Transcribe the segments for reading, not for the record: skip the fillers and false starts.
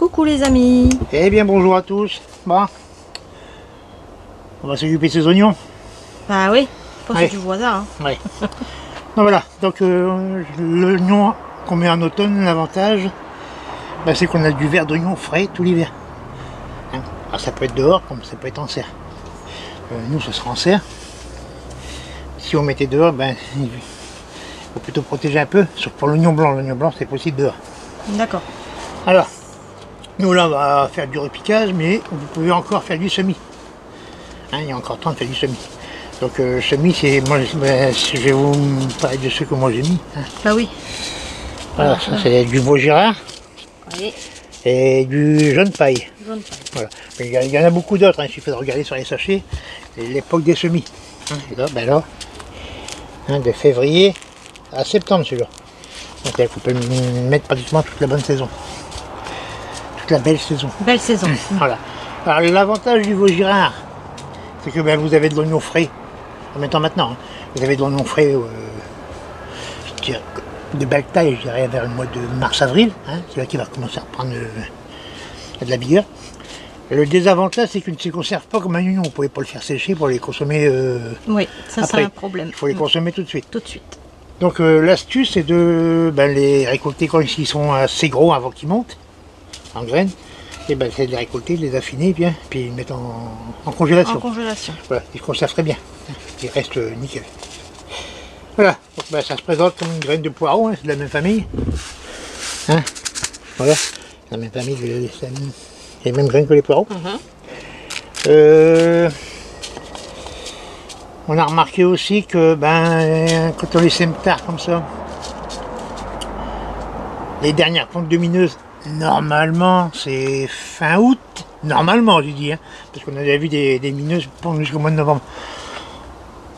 Coucou les amis. Eh bien bonjour à tous. Bon, on va s'occuper de ces oignons. Bah oui, pas Ouais. ceux du voisin. Hein. Ouais. Donc voilà, donc l'oignon qu'on met en automne, l'avantage, bah, c'est qu'on a du verre d'oignon frais tout l'hiver. Hein. Alors ça peut être dehors comme ça peut être en serre. Nous ce sera en serre. Si on mettait dehors, ben il faut plutôt protéger un peu, sauf pour l'oignon blanc c'est possible dehors. D'accord. Alors, nous là on va faire du repiquage, mais vous pouvez encore faire du semis. Hein, il y a encore temps de faire du semis. Donc semis, c'est moi je vais vous parler de ceux que moi j'ai mis. Hein. Bah oui. Voilà, ça c'est du Vaugirard Oui. et du jaune paille. Jaune paille. Voilà. Mais il y en a beaucoup d'autres, hein. Il suffit de regarder sur les sachets l'époque des semis. Hein. Et là, ben là, hein, de février à septembre celui-là. Donc vous pouvez le mettre pratiquement toute la bonne saison. Toute la belle saison. Belle saison. Voilà. Alors l'avantage du Vaugirard, c'est que ben, vous avez de l'oignon frais, en même temps maintenant, hein. Vous avez de l'oignon frais je dirais, de belle taille, je dirais vers le mois de mars-avril, hein. C'est là qu'il va commencer à reprendre de la vigueur. Le désavantage, c'est qu'il ne se conserve pas comme un oignon, vous ne pouvez pas le faire sécher pour les consommer Oui, ça c'est après. un problème. Il faut les consommer tout de suite. Tout de suite. Donc l'astuce, c'est de les récolter quand ils sont assez gros avant qu'ils montent, en graines. Et ben, c'est de les récolter, de les affiner bien, puis les mettre en congélation. En congélation. Voilà, ils se conservent très bien. Ils restent nickel. Voilà, donc ben, ça se présente comme une graine de poireau, hein, c'est de la même famille. Hein, voilà, c'est la même famille, les mêmes graines que les poireaux. On a remarqué aussi que ben, quand on les sème tard comme ça, les dernières plantes lumineuses, normalement c'est fin août, normalement je dis, hein, parce qu'on a déjà vu des mineuses pendant jusqu'au mois de novembre.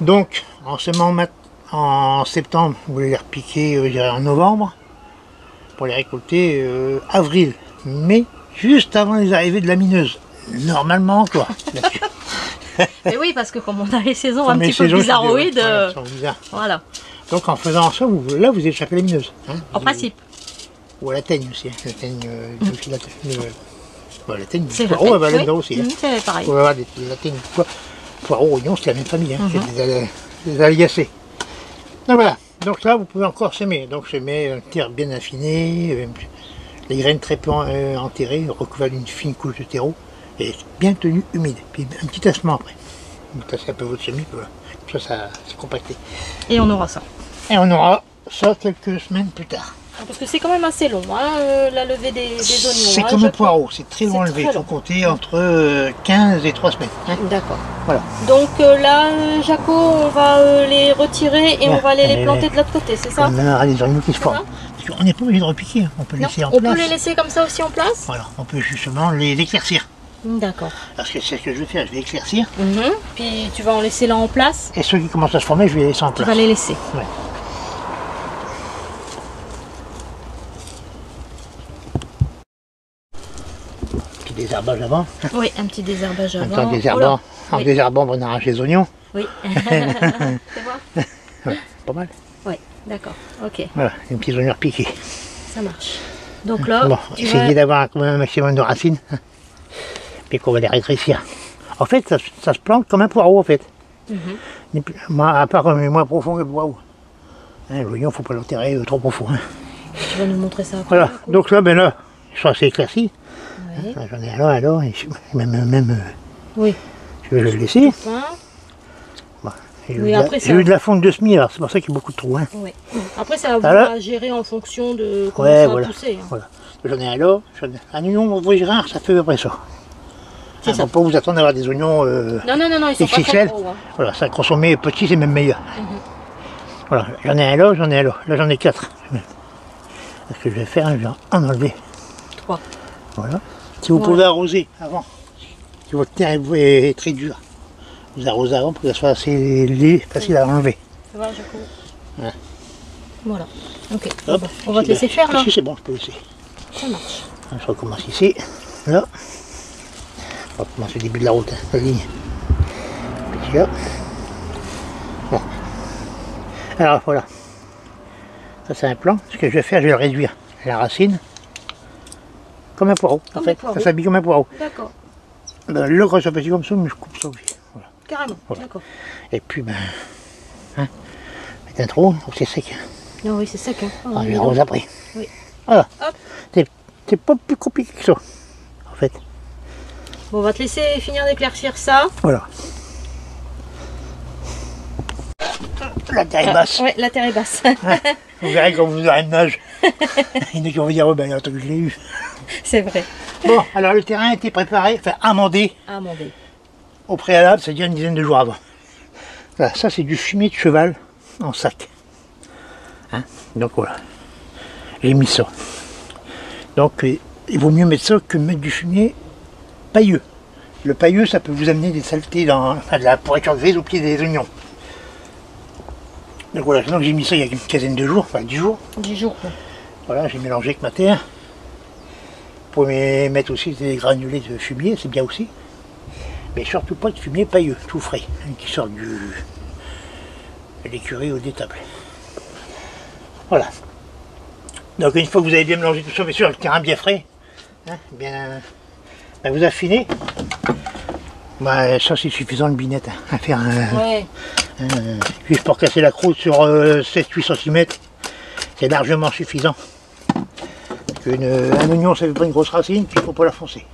Donc en semant en septembre, vous voulez les repiquer je dirais en novembre, pour les récolter avril, mai, juste avant les arrivées de la mineuse, normalement quoi. Mais oui, parce que comme on a les saisons Comme un les petit peu saisons, bizarroïdes, voilà, sont bizarres. voilà. Donc en faisant ça, là vous échappez les mineuses. Hein, En principe. Ou à la teigne aussi, hein. La teigne, la teigne, C'est le poireau, elle va oui. là-dedans aussi. Hein. C'est pareil. On va avoir la teigne, poireau, oignon, c'est la même famille, hein. C'est des aliacées. Donc voilà, donc là vous pouvez encore semer. Donc semer un terre bien affinée, les graines très peu enterrées, recouvertes d'une fine couche de terreau, et bien tenu humide. Puis un petit tassement après. Vous tassez un peu votre semis, voilà. Comme ça c'est compacté. Et on aura ça. Et on aura ça quelques semaines plus tard. Parce que c'est quand même assez long, hein, la levée des oignons. C'est hein, comme un poireau, c'est très long à lever. Il très faut long. compter entre 15 et 3 semaines. Hein. D'accord. Voilà. Donc là, Jaco, on va les retirer et on Ouais, va aller les allez, planter de l'autre côté, c'est ça? On aura des oignons qui se forment. ça Parce qu'on n'est pas obligé de repiquer, hein. On peut les Non, laisser en on place. peut les laisser comme ça aussi en place? Voilà, on peut justement les éclaircir. D'accord. Parce que c'est ce que je vais faire, je vais éclaircir. Puis tu vas en laisser là en place? Et ceux qui commencent à se former, je vais les laisser en Tu place. vas les laisser. Ouais. Petit désherbage avant. Oui, un petit désherbage En avant. temps désherbant, en désherbant, on arrache les oignons. Oui. C'est bon? Ouais, pas mal. Oui, d'accord. Ok, Voilà, les petits oignons repiqués. ça marche. Donc là, Bon, tu essayez vas... d'avoir quand même un maximum de racines. Puis qu'on va les rétrécir. En fait, ça se plante comme un poireau en fait. Moi, à part moins profond que le poireau. Hein, l'oignon, il ne faut pas l'enterrer trop profond. Hein. Tu vas nous montrer ça après. Voilà, donc là, ben là, ils sont assez éclaircis. Oui. Hein, j'en ai un là, et même Oui. je vais le laisser. Fin. Bon, j'ai Oui, eu, après, j'ai eu de la fonte de semis, alors c'est pour ça qu'il y a beaucoup de trous. Hein. Oui. Après, ça va Alors, vous gérer en fonction de comment ouais, ça voilà. va pousser. Hein. Voilà. J'en ai un là, un oignon Vaugirard, ça fait à peu près ça. C'est ça. Faut pas vous attendre à avoir des oignons Non, ils sont pas très XXL. gros. Hein. Voilà, ça consommer petit, c'est même meilleur. Voilà, j'en ai un là, j'en ai un là. Là, j'en ai 4. Ce que je vais faire, je vais en enlever. 3. Voilà. Si vous pouvez arroser avant, si votre terre est très dure, vous arrosez avant pour que ça soit assez facile à enlever. Ça va, Jaco? Ouais. Voilà. Ok. Hop, On va te laisser faire là. Si c'est bon, je peux laisser. Ça marche. Je recommence ici, là. On va commencer au début de la route, hein, la ligne. Petit là. Bon. Alors voilà. Ça c'est un plan. Ce que je vais faire, je vais le réduire à la racine. comme un poireau, en Comme fait. des poireaux. Ça s'habille comme un poireau. D'accord. Ben, là, quand ça petit comme ça, mais je coupe ça aussi. Voilà. Carrément. Voilà. D'accord. Et puis, ben, hein, mettre un trou, donc c'est sec. Non, oui, c'est sec. Hein. On les arrose après. Oui. Voilà. Hop. C'est pas plus compliqué que ça, en fait. Bon, on va te laisser finir d'éclaircir ça. Voilà. La terre est basse. Ouais, la terre est basse. Vous verrez quand vous aurez une nage. Il y en a qui vont vous dire, oh, ben, attends que je l'ai eu. C'est vrai. Bon, alors le terrain a été préparé, enfin amendé Amendé. au préalable, c'est-à-dire une dizaine de jours avant. Voilà, ça c'est du fumier de cheval en sac. Hein, donc voilà, j'ai mis ça. Donc il vaut mieux mettre ça que mettre du fumier pailleux. Le pailleux, ça peut vous amener des saletés dans enfin, de la pourriture grise au pied des oignons. Donc voilà, donc j'ai mis ça il y a une quinzaine de jours, enfin 10 jours. 10 jours. Quoi. Voilà, j'ai mélangé avec ma terre. Vous pouvez mettre aussi des granulés de fumier, c'est bien aussi. Mais surtout pas de fumier pailleux, tout frais, hein, qui sort de l'écurie ou des tables. Voilà. Donc une fois que vous avez bien mélangé tout ça, bien sûr, le terrain bien frais, hein, bien, ben, vous affinez. Ben, ça c'est suffisant, le binette, hein, à faire Ouais. juste pour casser la croûte sur 7-8 cm, c'est largement suffisant. Un oignon, ça fait pas une grosse racine, puis il faut pas la foncer.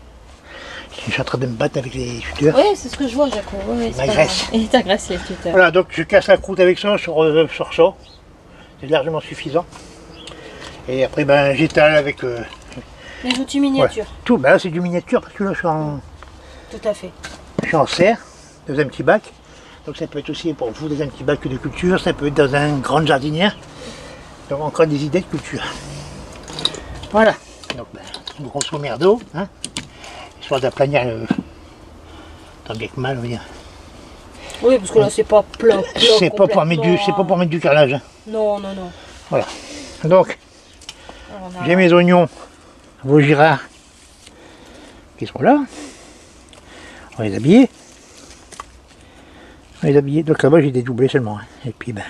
Je suis en train de me battre avec les tuteurs. Oui, c'est ce que je vois, Jaco. Ouais, Ma graisse. Et ta graisse, les tuteurs. Voilà, donc je casse la croûte avec ça sur ça. C'est largement suffisant. Et après, ben, j'étale avec Les outils miniatures. tout. Ben, là, c'est du miniature parce que là, Tout à fait. je suis en serre, dans un petit bac. Donc ça peut être aussi pour vous dans un petit bac de culture, ça peut être dans une grande jardinière. Donc encore des idées de culture. Voilà. Donc, ben, grosso merdo, hein. Histoire d'aplanir tant bien que mal, on va dire. Oui, parce que là, c'est pas plat. C'est pas pour mettre du carrelage. Hein. Non, non, non. Voilà. Donc, Alors, on a- j'ai mes oignons, vos girards, qui sont là. On va les habiller. On va les habiller. Donc là-bas, j'ai dédoublé seulement. Hein. Et puis, ben,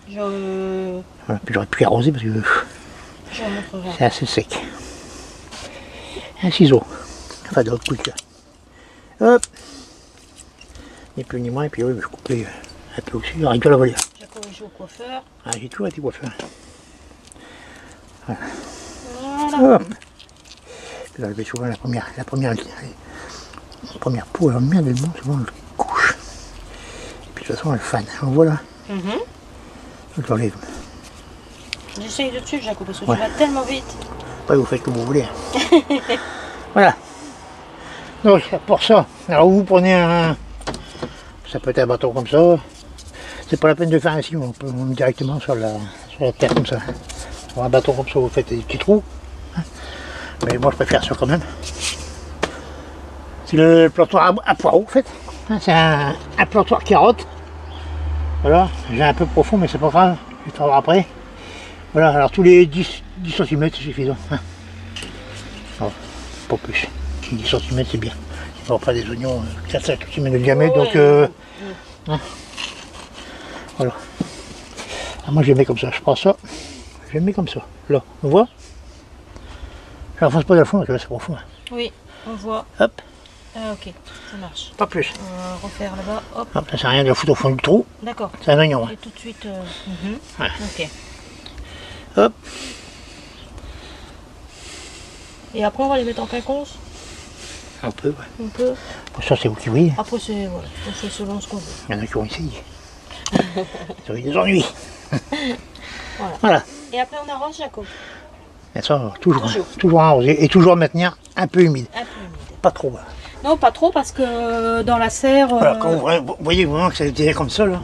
voilà. Puis j'aurais pu arroser parce que Je montrerai. c'est assez sec. Un ciseau. Enfin, de haute couture. Hop. Ni plus ni moins. Et puis, oui, je coupe un peu aussi. J'aurais dû la voler. J'ai corrigé au coiffeur. Ah, j'ai toujours été coiffeur. Voilà. Hop. Puis là, je vais souvent la première peau, alors merde, elle monte, souvent, elle couche. Et puis, de toute façon, elle fane. Donc, voilà. Je l'enlève. J'essaye de te suivre, Jaco, parce que Ouais. tu vas tellement vite. Après, vous faites comme vous voulez. Voilà. Donc, pour ça, alors vous prenez un. Ça peut être un bâton comme ça. C'est pas la peine de faire ainsi, on peut monter directement sur la terre comme ça. Sur un bâton comme ça, vous faites des petits trous. Mais moi, je préfère ça quand même. C'est le plantoir à poireaux, en fait. C'est un plantoir carotte. Voilà, j'ai un peu profond, mais c'est pas grave. Je vais te voir après. Voilà, alors tous les 10 cm, c'est suffisant. Non, pas plus. 10 cm, c'est bien. On va faire des oignons 4-5 cm de diamètre, donc hein. Voilà. Alors moi je les mets comme ça, je prends ça, je les mets comme ça. Là, on voit. Je n'enfonce pas dans le fond, parce que là c'est profond. Hein. Oui, on voit. Hop, Ah, ok, ça marche. pas plus. On va refaire là-bas. Hop, Hop, ça sert à rien de le foutre au fond du trou, d'accord. c'est un oignon. Hein. Et tout de suite. Ouais. Ok. Hop, Et après, on va les mettre en quinconce. un peu, ouais. On peut. Bon, ça c'est vous qui voyez. Après, c'est voilà, on fait selon ce qu'on veut. Il y en a qui ont essayé. Ça a eu des ennuis. Voilà. Voilà. Et après, on arrose, Jaco. Et ça, toujours, Toujours. toujours arrosé et toujours maintenir un peu humide. Un peu humide. Pas trop bas. Non, pas trop, parce que dans la serre. Voilà, quand vous voyez vraiment que ça était comme ça, là.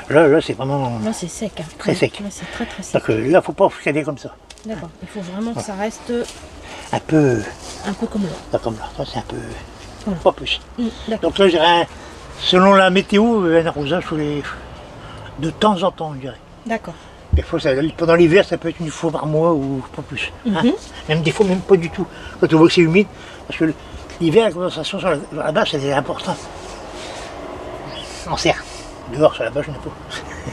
Là, c'est vraiment Là, c'est sec. Hein. très sec. Là, c'est très très sec. Donc là, faut pas regarder comme ça. D'accord. Il faut vraiment que ça reste Un peu, un peu comme là. là, comme là. Ça, c'est un peu, Voilà. pas plus. D'accord. Donc là, je dirais, selon la météo, un arrosage de temps en temps, je dirais. D'accord. Des fois, pendant l'hiver, ça peut être une fois par mois ou pas plus. Hein. Même des fois, même pas du tout. Quand on voit que c'est humide, parce que l'hiver, la condensation sur la bâche, elle est importante. En serre. Dehors, sur la bâche, je n'ai pas.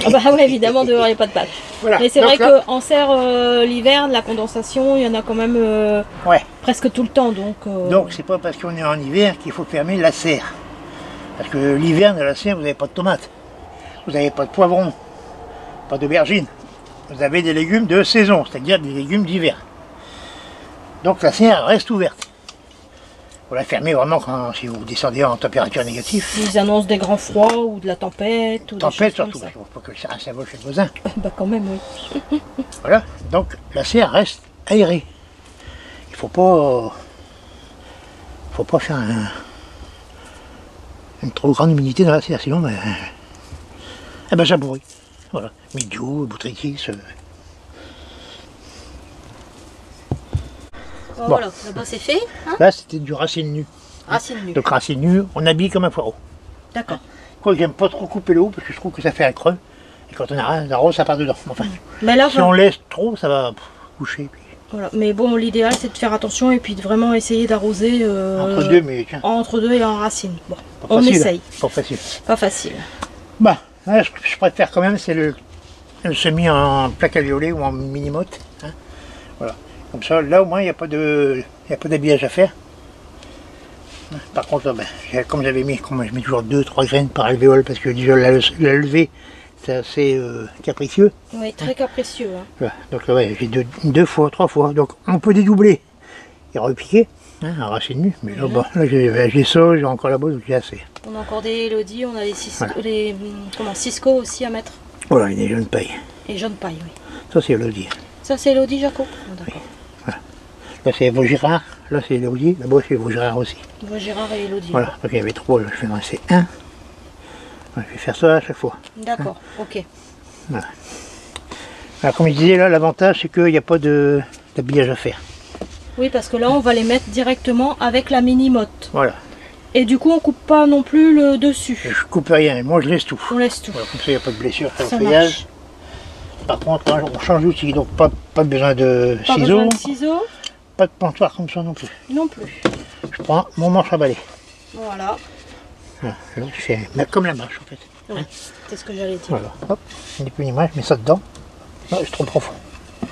Ah bah ouais, évidemment, dehors, il n'y a pas de pâte. Voilà. Mais c'est Donc vrai là- qu'en serre, l'hiver, de la condensation, il y en a quand même Ouais. presque tout le temps. Donc, Donc c'est pas parce qu'on est en hiver qu'il faut fermer la serre. Parce que l'hiver, dans la serre, vous n'avez pas de tomates. Vous n'avez pas de poivrons. Pas d'aubergines. Vous avez des légumes de saison, c'est-à-dire des légumes d'hiver. Donc la serre reste ouverte. Vous la fermez vraiment quand, si vous descendez en température négative. ils annoncent des grands froids ou de la tempête. Ou des Tempête choses comme surtout, ça. il ne faut pas que ça s'envole chez le voisin. Bah quand même, oui. Voilà, donc la serre reste aérée. Il faut pas faire une trop grande humidité dans la serre, sinon ça pourrit. Voilà, Mildiou, botrytis. Bon, voilà, là-bas c'est fait. Hein, Là c'était du racine nue. racine nue. Donc racine nue, on habille comme un poireau. D'accord. Quoi, j'aime pas trop couper le haut parce que je trouve que ça fait un creux. Et quand on arrose, ça part dedans. Enfin, Mais là, si on laisse trop, ça va coucher. Puis... voilà. Mais bon, l'idéal c'est de faire attention et puis de vraiment essayer d'arroser Entre deux, mais tiens, entre deux et en racine. Bon, pas on facile, essaye. Pas facile. Pas facile. Bah, là, je préfère quand même, c'est le semi en plaque à violet ou en mini-motte. Hein. Voilà. Comme ça, là au moins, il n'y a pas d'habillage à faire. Par contre, là, comme je mets toujours 2-3 graines par alvéole parce que déjà la levée, c'est assez capricieux. Oui, très capricieux. Hein. Voilà. Donc là, ouais, j'ai deux fois, 3 fois. Donc on peut dédoubler et repiquer, hein, en racine nue. Mais là, là j'ai ça, j'ai encore la bosse, donc j'ai assez. On a encore des élodie, on a les Cisco aussi à mettre. Voilà, il y a des jeunes pailles. Et jaune paille, oui. Ça, c'est Elodie. Ça c'est élodie, Jaco. Oh, d'accord. Là, c'est Vaugirard. Là, c'est Elodie. Là-bas, c'est Vaugirard aussi. Gérard et élodie. Voilà, donc il y avait 3, je vais en laisser un. Voilà, je vais faire ça à chaque fois. D'accord, ok. Voilà. Alors, comme je disais, là, l'avantage, c'est qu'il n'y a pas d'habillage à faire. Oui, parce que là, on va les mettre directement avec la mini-motte. Voilà. Et du coup, on coupe pas non plus le dessus. Je coupe rien, moi je laisse tout. On laisse tout. Voilà, comme ça, il n'y a pas de blessure sur le Ça feuillage. marche. Par contre, là, on change d'outil, donc pas besoin de Pas ciseaux, besoin de ciseaux pas de pontoir comme ça non plus. non plus. Je prends mon manche à balai. Voilà. Voilà, là, je fais comme la marche en fait. Oui, c'est ce que j'allais dire. Voilà, hop, ni plus ni moins, je mets ça dedans. Non, c'est trop profond.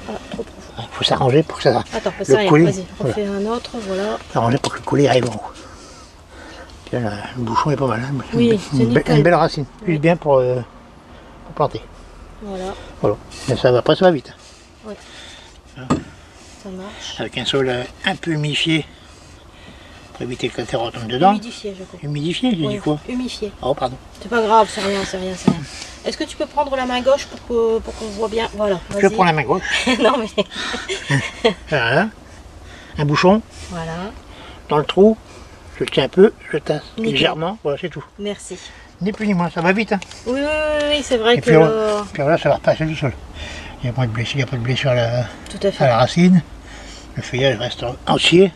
Ah, trop profond. Il faut s'arranger pour que ça. Attends, fais le ça, coulis, vas-y, refais un autre, voilà. S'arranger pour que le coulis arrive en haut. Puis là, le bouchon est pas mal. Hein. Oui, c'est nickel. Une belle racine, Oui. juste bien pour planter. Voilà, Voilà. Mais ça va, après ça va vite. ça marche. Avec un sol un peu humifié pour éviter que la terre retombe dedans. Humidifié, je crois. Humidifié, j'ai dit quoi? Humifié. Oh, pardon. C'est pas grave, c'est rien, c'est rien, c'est rien. Est-ce que tu peux prendre la main gauche pour qu'on voit bien? Voilà, Je prends la main gauche. non mais... Voilà. Un bouchon Voilà, dans le trou. Je tiens un peu, je tasse Nickel. légèrement. Voilà, c'est tout. merci. Ni plus ni moins, ça va vite. Hein. Oui, oui, oui, oui, c'est vrai Et que... puis là, ça va repasser tout seul. Il n'y a pas de blessure, il n'y a pas de blessure à la, Tout à à fait. la racine. Le feuillage reste entier.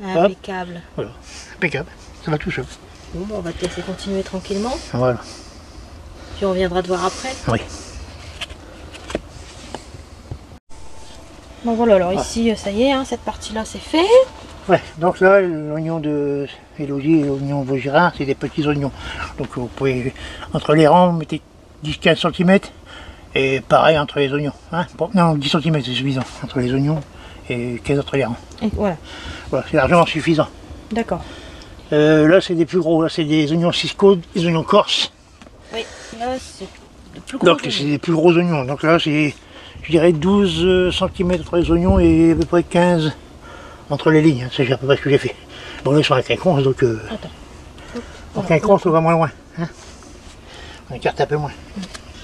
Impeccable. Voilà, impeccable. Ça va tout seul. Bon, on va te laisser continuer tranquillement, Voilà. puis on viendra te voir après. Oui. Bon voilà, alors ici, ça y est, hein, cette partie-là c'est fait. Ouais, donc là, l'oignon de Elodie et l'oignon Vaugirard, c'est des petits oignons. Donc vous pouvez, entre les rangs, vous mettez 10-15 cm. Et pareil entre les oignons. Hein. Bon, non, 10 cm c'est suffisant. Entre les oignons et 15 entre les rangs. Et voilà, Voilà, c'est largement suffisant. d'accord. Là, c'est des plus gros. Là, c'est des oignons Cisco, des oignons corse. Oui, là c'est le plus gros. Donc, c'est des plus gros oignons. Donc là, c'est, je dirais, 12 cm entre les oignons et à peu près 15 entre les lignes. C'est à peu près ce que j'ai fait. Bon, là, ils sont à quinconce, donc... Attends. en quinconce, on va moins loin. Hein. On écarte un peu moins.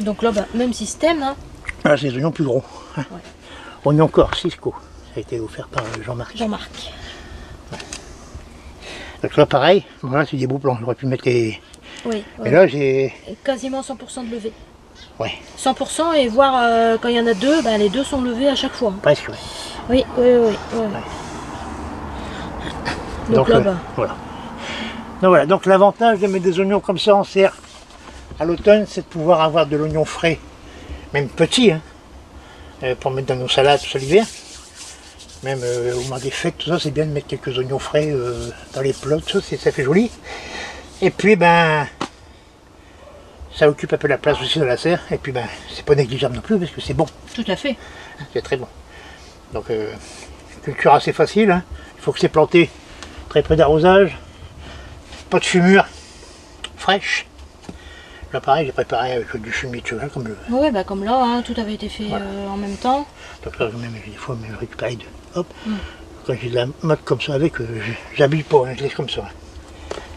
Donc là, bah, même système, hein. Là, c'est des oignons plus gros. Hein. Ouais. Oignons corse, Cisco. Ça a été offert par Jean-Marc. Jean-Marc. Donc là, pareil. Voilà, c'est des beaux plans. J'aurais pu mettre les... Oui, Mais là, j'ai... quasiment 100% de levée. Ouais, 100% et voir quand il y en a deux, bah, les deux sont levés à chaque fois. Hein. presque, ouais. Oui, oui, oui. oui. Donc là, bah, voilà. Donc voilà, donc l'avantage de mettre des oignons comme ça en serre à l'automne, c'est de pouvoir avoir de l'oignon frais, même petit, hein, pour mettre dans nos salades tout ça l'hiver. Même au moment des fêtes, tout ça, c'est bien de mettre quelques oignons frais dans les plats, tout ça, ça fait joli. Et puis, ben, Ça occupe un peu la place aussi de la serre. Et puis ben, c'est pas négligeable non plus parce que c'est bon. Tout à fait. C'est très bon. Donc culture assez facile. Hein. Il faut que c'est planté très peu d'arrosage. Pas de fumure. Fraîche. Là pareil, j'ai préparé avec du fumier de cheval comme le... Oui, bah comme là, hein, tout avait été fait Voilà. en même temps. Donc là, des fois, je récupère de... Hop. Quand j'ai de la mode comme ça avec, j'habille pas, hein, je laisse comme ça.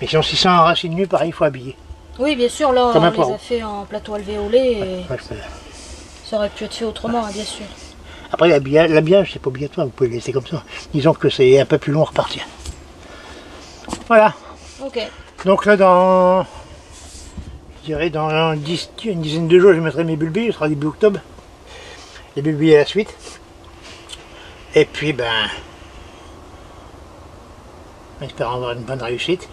Mais sinon, si c'est en racine nue, pareil, il faut habiller. Oui, bien sûr, là, Comme un on les poireau. a fait en plateau alvéolé et Ouais, ça aurait pu être fait autrement, hein, bien sûr. après, l'habillage, c'est pas obligatoire, vous pouvez le laisser comme ça. Disons que c'est un peu plus long à repartir. Voilà. Ok. Donc là, je dirais dans une dizaine de jours, je mettrai mes bulbilles, ce sera début octobre. Les bulbilles à la suite. Et puis, ben, en espérant avoir une bonne réussite.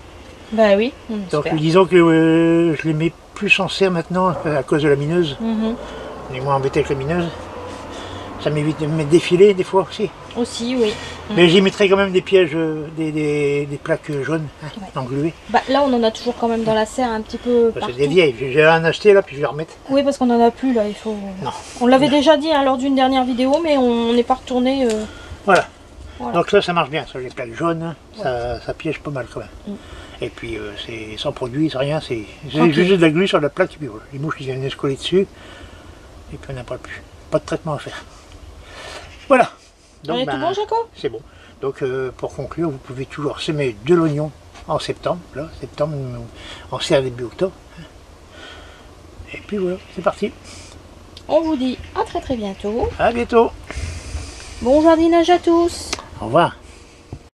Bah oui, on Donc espère. disons que je les mets plus en serre maintenant à cause de la mineuse. On est moins embêté avec la mineuse. Ça m'évite de me défiler des fois aussi. Aussi, oui. Mais j'y mettrai quand même des pièges, des plaques jaunes, hein, engluées. Bah, là, on en a toujours quand même dans la serre un petit peu C'est partout. des vieilles, j'ai un acheté là, puis je vais remettre. Oui, parce qu'on en a plus là, il faut... Non. On l'avait déjà dit hein, lors d'une dernière vidéo, mais on n'est pas retourné. Voilà. Voilà. Donc là, ça marche bien, ça, les plaques jaunes, ça piège pas mal quand même. Et puis c'est sans produit, c'est rien, c'est juste de la glu sur la plaque, et puis voilà, les mouches qui viennent se coller dessus, et puis on n'a pas plus. Pas de traitement à faire. Voilà. On est tout bon, Jaco? C'est bon. Donc pour conclure, vous pouvez toujours semer de l'oignon en septembre, là, septembre, en serre début octobre. Et puis voilà, c'est parti. On vous dit à très bientôt. À bientôt. Bon jardinage à tous. Au revoir.